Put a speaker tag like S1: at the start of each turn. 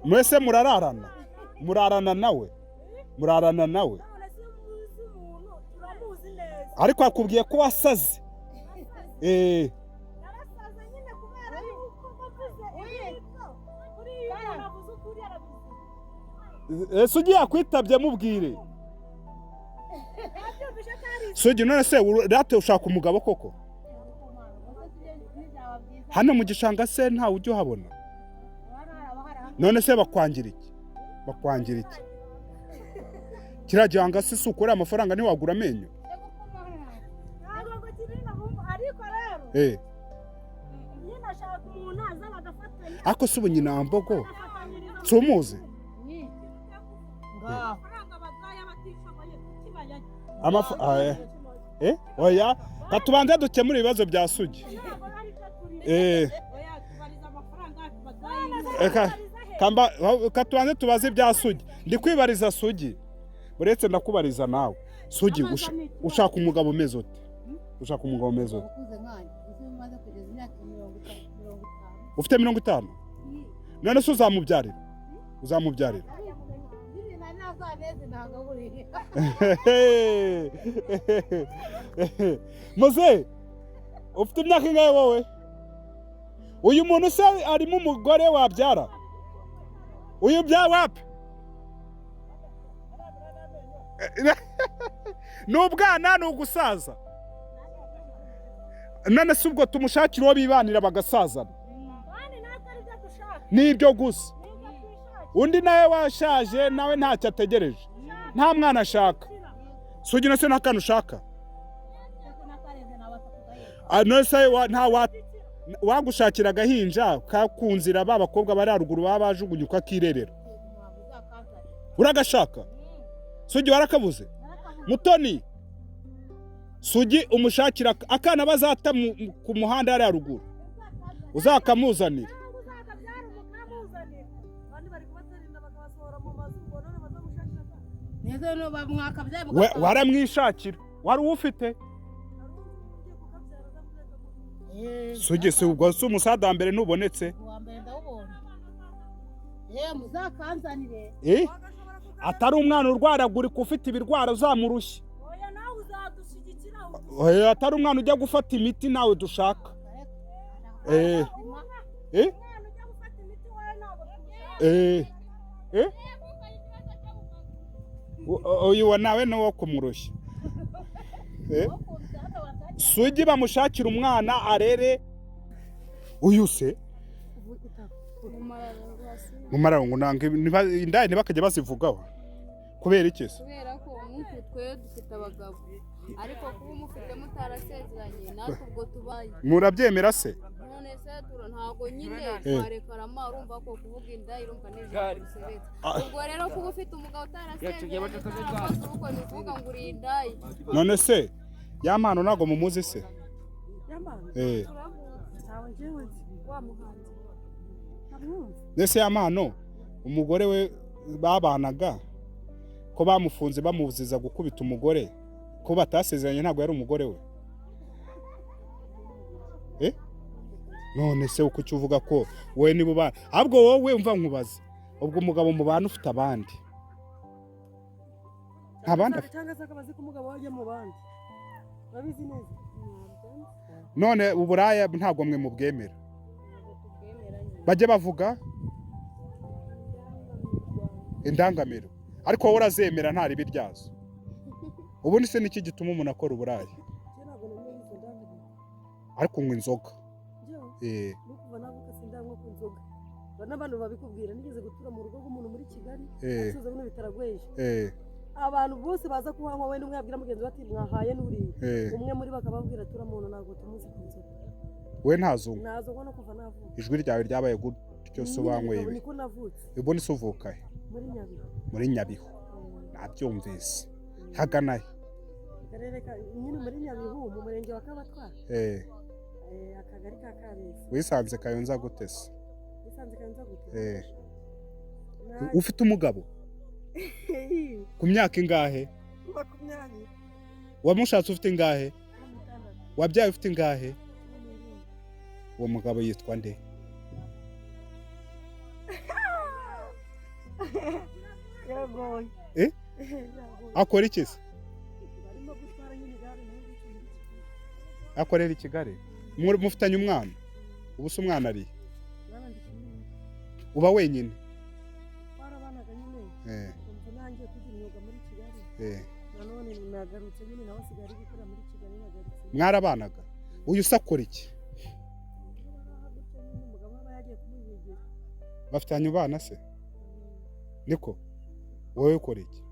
S1: mwese murarana nawe ariko akubwiye ko wasaze Sugi yakwitabye mubwire Sugi none se rate ushaka umugabo koko hano mu gishanga se nta ujyo habona none se bakwangira iki kirajyanga se sukora amafaranga ni wagura amenyo ako subu nyina mbogo tumuze oya katubanze dukemura ibibazo bya Sugi katubanze tubaze bya Sugi ndi kwibariza Sugi buretse ndakubariza nawe Sugi ushaka umugabo umeze ute ufite 50 none se uzamubyarira Muze ufite imyaka ingahe wowe uyu muntu se arimo umugore wabyara uyu bya wapi n'ubwana n'ugusaza none se ubwo tumushakira uwo bibanira bagasazana nibyo gusa undi nawe washaje nawe ntacyo ategereje nta mwana ashaka Sugi nase nakanu ushaka nose nta wagushakira gahinja kakunzira babakobwa bari haruguru babajugunyuka kirerera uragashaka Sugi warakabuze Mutoni Sugi umushakira akana bazata ku muhanda ari haruguru uzakamuzanira waramwishakira wari ufite Sugi se ubwo se umusada mbere nubonetse
S2: muzakanzanire
S1: atari umwana urwaragura ufite ibirwara uzamurushye
S2: oya nawe uzadushyigikira
S1: atari umwana ujya gufata imiti nawe dushaka
S2: umwana ujya gufata imiti wowe ntabwo
S1: uyu nawe no kumurushya Sugi bamushakira umwana arere uyu se mumararongo nange indaya ntibakajya bazivugaho kubera iki se
S3: kubera ko umuntu twe dufite abagabo ariko kuba umufite mutarasezeranye natwe ubwo tubaye
S1: murabyemera se
S3: none se ntago nyine twarekarama urumva ko kuvuga indaya urumva neza ubwo rero kuba ufite umugabo utarasezeranye uko bivuga ngo uri indaya
S1: none se yamano nago mumuzi se
S2: yamano sawa jewe wa muhanzi
S1: nese yamano umugore we babanaga ko bamufunze bamuziza gukubita umugore ko batasezeranye ntago yari umugore we none se uko cyuvuga ko we nibo bana ahubwo wowe umva nkubaza ubwo umugabo mu bantu ufite abandi abandi
S2: cyangwa se akabazi ko umugabo wajya mu bandi babizi neza
S1: none uburaya ntago mwe mubwemera bajye bavuga indangamiro ariko wowe urazemera nta ribi ryazo ubundi se niki gituma umuntu akora uburaya ariko unywa inzoga
S2: nukuva navuka sindanywa ku nzoga n'abantu babikubwira nigeze gutura mu rugo rw'umuntu muri Kigali asuza bino bitaragweje abantu bose baza kuhanywa wenda umwe yabwira mugenzi bati mwahaye n'uriye umwe muri bakababwira tura muntu nago tumuzi ku nzoga
S1: we ntazo
S2: no kuva navuka
S1: ijwi ryawe ryabaye gutyo so banyweye
S2: niko navutse
S1: ibone suvuka muri Nyabihu nabyumvise haganaye
S2: karere ka nyine muri Nyabihu mu murenge wa Kabatwa akagari ka Kabezi
S1: wisanze Kayonza gutese
S2: wisanze Kayonza gutese
S1: ufite umugabo ku myaka ingahe
S2: 20
S1: wamushatse ufite ingahe wabyaye ufite ingahe uwo mugabo yitwa nde
S2: biragoye.
S1: Akora iki se?
S2: Barimo gutwara igare
S1: akorera i Kigali. Mufitanye umwana? Ubu se umwana ari? Uba wenyine?
S2: Barabanaga nyine. Umva nanjye kugira imyuga muri Kigali. Nanone nagarutse nyine nawe asigaye gukora muri Kigali nagarutse.
S1: Mwarabanaga? Uyu se akora iki?
S2: Umugabo aba yagiye kumwigira.
S1: Bafitanye abana se? Niko wowe ukora iki?